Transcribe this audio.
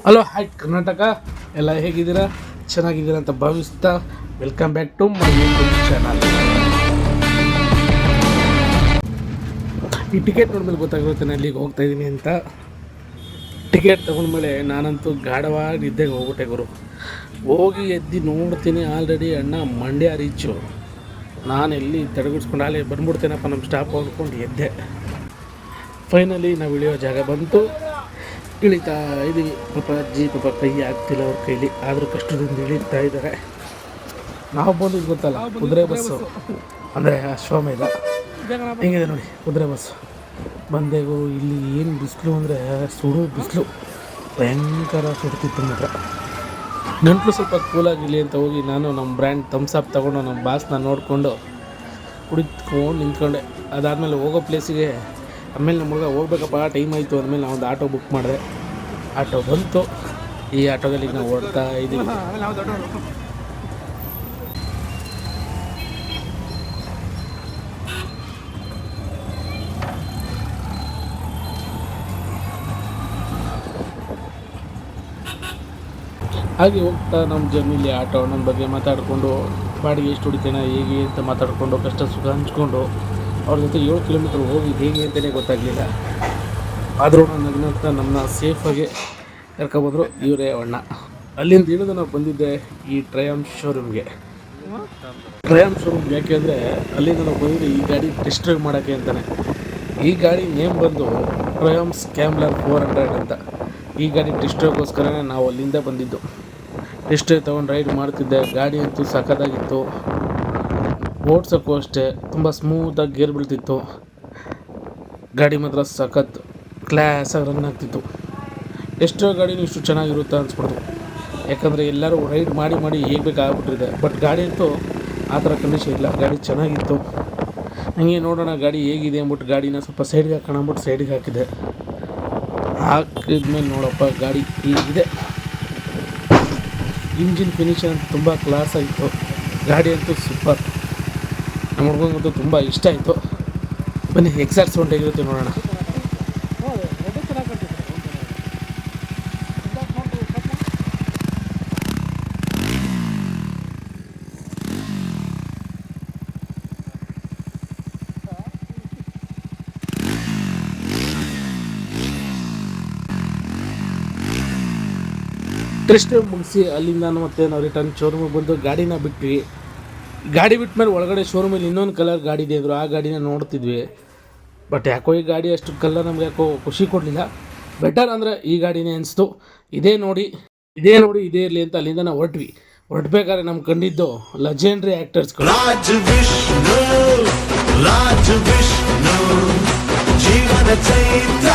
Hello hi Karnataka, ಎಲ್ಲ ಹೇಗಿದ್ದೀರಾ? ಚೆನ್ನಾಗಿದ್ದೀರಾ ಅಂತ ಭಾವಿಸ್ತಾ welcome back to my YouTube channel. ಈ ಟಿಕೆಟ್ ನೋಡಿದ್ಮೇಲೆ ಗೊತ್ತಾಗಿರುತ್ತೆ ನಾನು ಎಲ್ಲಿಗೆ ಹೋಗ್ತಾ ಇದ್ದೀನಿ ಅಂತ. ಟಿಕೆಟ್ ತೊಗೊಂಡ್ಮೇಲೆ ನಾನಂತೂ ಗಾಢವಾಗಿ ನಿದ್ದೆಗೆ ಹೋಗ್ಬಿಟ್ಟೆ ಗುರು. ಹೋಗಿ ಎದ್ದು ನೋಡ್ತೀನಿ, ಆಲ್ರೆಡಿ ಅಣ್ಣ ಮಂಡ್ಯ ರೀಚು. ನಾನು ಎಲ್ಲಿ ತಡೆಗಿಡ್ಸ್ಕೊಂಡು ಅಲ್ಲಿ ಬಂದ್ಬಿಡ್ತೇನಪ್ಪ ನಮ್ಮ ಸ್ಟಾಪ್ ಅಂದ್ಕೊಂಡು ಎದ್ದೆ. ಫೈನಲಿ ನಾವು ಇಳಿಯೋ ಜಾಗ ಬಂತು. ಇಳಿತಾ ಇದ್ದೀವಿ. ಪಾಪ ಕೈ ಆಗ್ತಿಲ್ಲ ಅವ್ರ ಕೈಲಿ, ಆದರೂ ಕಷ್ಟದಿಂದ ಇಳಿತಾ ಇದ್ದಾರೆ. ನಾವು ಬಂದಿದ್ದು ಗೊತ್ತಲ್ಲ, ಕುದುರೆ ಬಸ್ಸು ಅಂದರೆ ಅಶ್ವಮೇಧ. ಹೆಂಗಿದೆ ನೋಡಿ ಕುದುರೆ ಬಸ್ಸು. ಬಂದೆಗೂ ಇಲ್ಲಿ ಏನು ಬಿಸಿಲು ಅಂದರೆ ಸುಡು ಬಿಸಿಲು, ಭಯಂಕರ ಸುಡ್ತಿತ್ತು ಮಾತ್ರ. ಗಂಟ್ಲು ಸ್ವಲ್ಪ ಕೂಲಾಗಿರಲಿ ಅಂತ ಹೋಗಿ ನಾನು ನಮ್ಮ ಬ್ರ್ಯಾಂಡ್ ಥಮ್ಸಪ್ ತೊಗೊಂಡು ನಮ್ಮ ಬಾಸ್ನ ನೋಡಿಕೊಂಡು ಕುಡಿತ್ಕೊಂಡು ನಿಂತ್ಕೊಂಡೆ. ಅದಾದಮೇಲೆ ಹೋಗೋ ಪ್ಲೇಸಿಗೆ ಆಮೇಲೆ ನಮ್ಮ ಹುಡುಗ ಹೋಗ್ಬೇಕಪ್ಪ ಟೈಮ್ ಆಯಿತು ಅಂದಮೇಲೆ ನಾವು ಒಂದು ಆಟೋ ಬುಕ್ ಮಾಡಿದೆ. ಆಟೋ ಬಂತು. ಈ ಆಟೋದಲ್ಲಿ ನಾವು ಓಡ್ತಾ ಇದ್ದೀವಿ. ಹಾಗೆ ಹೋಗ್ತಾ ನಮ್ಮ ಜರ್ನಿಲಿ ಆಟೋ ನನ್ನ ಬಗ್ಗೆ ಮಾತಾಡಿಕೊಂಡು, ಬಾಡಿಗೆ ಎಷ್ಟು ಹೊಡಿತೇನೆ ಹೇಗೆ ಅಂತ ಮಾತಾಡಿಕೊಂಡು, ಕಷ್ಟ ಸುಖ ಹಂಚ್ಕೊಂಡು ಅವ್ರ ಜೊತೆ 7 ಕಿಲೋಮೀಟ್ರ್ ಹೋಗಿ ಹೇಗೆ ಅಂತಲೇ ಗೊತ್ತಾಗಲಿಲ್ಲ. ಆದರೂ ನಗ್ನಂತ ನಮ್ಮನ್ನ ಸೇಫಾಗಿ ಕರ್ಕೊಬಂದರು ಇವರೇ ಅಣ್ಣ. ಅಲ್ಲಿಂದ ಇಳಿದು ನಾವು ಬಂದಿದ್ದೆ ಈ ಟ್ರಯಂಫ್ ಶೋರೂಮ್ಗೆ. ಟ್ರಯಂಫ್ ಶೋರೂಮ್ ಯಾಕೆ ಅಂದರೆ ಅಲ್ಲಿಂದ ನಾವು ಬಂದಿದ್ದೆ ಈ ಗಾಡಿ ಟೆಸ್ಟ್ ಡ್ರೈವ್ ಮಾಡೋಕ್ಕೆ ಅಂತಲೇ. ಈ ಗಾಡಿ ನೇಮ್ ಬಂದು ಟ್ರಯಂಫ್ ಸ್ಕ್ಯಾಮ್ಲರ್ 400 ಅಂತ. ಈ ಗಾಡಿ ಟೆಸ್ಟ್ ಡ್ರೈವ್ಗೋಸ್ಕರನೇ ನಾವು ಅಲ್ಲಿಂದ ಬಂದಿದ್ದು. ಟೆಸ್ಟ್ ಡ್ರೈವ್ ತೊಗೊಂಡು ರೈಡ್ ಮಾಡ್ತಿದ್ದೆ. ಗಾಡಿ ಅಂತೂ ಸಖತ್ತಾಗಿತ್ತು. ಓಡ್ಸೋಕ್ಕೂ ಅಷ್ಟೇ ತುಂಬ ಸ್ಮೂತಾಗಿ ಗೇರ್ ಬೀಳ್ತಿತ್ತು. ಗಾಡಿ ಮಾತ್ರ ಸಖತ್ ಕ್ಲಾಸಾಗಿ ರನ್ ಆಗ್ತಿತ್ತು. ಎಷ್ಟೋ ಗಾಡಿನೂ ಇಷ್ಟು ಚೆನ್ನಾಗಿರುತ್ತೆ ಅನಿಸ್ಬಿಡ್ತು. ಯಾಕಂದರೆ ಎಲ್ಲರೂ ರೈಡ್ ಮಾಡಿ ಹೇಗೆ ಬೇಕಾಗ್ಬಿಟ್ಟಿದೆ. ಬಟ್ ಗಾಡಿ ಅಂತೂ ಆ ಥರ ಕಂಡೀಷನ್ ಇಲ್ಲ. ಗಾಡಿ ಚೆನ್ನಾಗಿತ್ತು. ನನಗೆ ನೋಡೋಣ ಗಾಡಿ ಹೇಗಿದೆ ಅಂದ್ಬಿಟ್ಟು ಗಾಡಿನ ಸ್ವಲ್ಪ ಸೈಡ್ಗೆ ಹಾಕೋಣ ಅಂದ್ಬಿಟ್ಟು ಸೈಡ್ಗೆ ಹಾಕಿದೆ. ಹಾಕಿದ್ಮೇಲೆ ನೋಡಪ್ಪ ಗಾಡಿ ಹೀಗಿದೆ. ಇಂಜಿನ್ ಫಿನಿಷನ್ ಅಂತೂ ತುಂಬ ಕ್ಲಾಸಾಗಿತ್ತು. ಗಾಡಿ ಅಂತೂ ಸೂಪರ್. ನಮ್ಮ ಹುಡುಗಂಗಂತೂ ತುಂಬ ಇಷ್ಟ ಆಯಿತು. ಬನ್ನಿ ಎಕ್ಸಾಕ್ಟ್ ಸೌಂಡ್ ಹೇಗಿರುತ್ತೆ ನೋಡೋಣ. ಟೆಸ್ಟ್ ಮುಗಿಸಿ ಅಲ್ಲಿಂದ ಮತ್ತೆ ನಾವು ರಿಟರ್ನ್ ಶೋರೂಮಿಗೆ ಬಂದು ಗಾಡಿನ ಬಿಟ್ವಿ. ಗಾಡಿ ಬಿಟ್ಟ ಮೇಲೆ ಒಳಗಡೆ ಶೋರೂಮಲ್ಲಿ ಇನ್ನೊಂದು ಕಲರ್ ಗಾಡಿ ಇದೆ ಅಂದರು. ಆ ಗಾಡಿನ ನೋಡ್ತಿದ್ವಿ. ಬಟ್ ಯಾಕೋ ಈ ಗಾಡಿ ಅಷ್ಟು ಕಲರ್ ನಮ್ಗೆ ಯಾಕೋ ಖುಷಿ ಕೊಡಲಿಲ್ಲ. ಬೆಟರ್ ಅಂದರೆ ಈ ಗಾಡಿನೇ ಅನಿಸ್ತು. ಇದೇ ನೋಡಿ ಇದೇ ಇರಲಿ ಅಂತ ಅಲ್ಲಿಂದ ನಾವು ಹೊರಟ್ಬೇಕಾದ್ರೆ ನಮ್ಗೆ ಕಂಡಿದ್ದು ಲೆಜೆಂಡ್ರಿ ಆ್ಯಕ್ಟರ್ಸ್ಗಳು. ರಾಜ್ ವಿಷ್ಣು ಜೀವನ ಚೈತ್ರ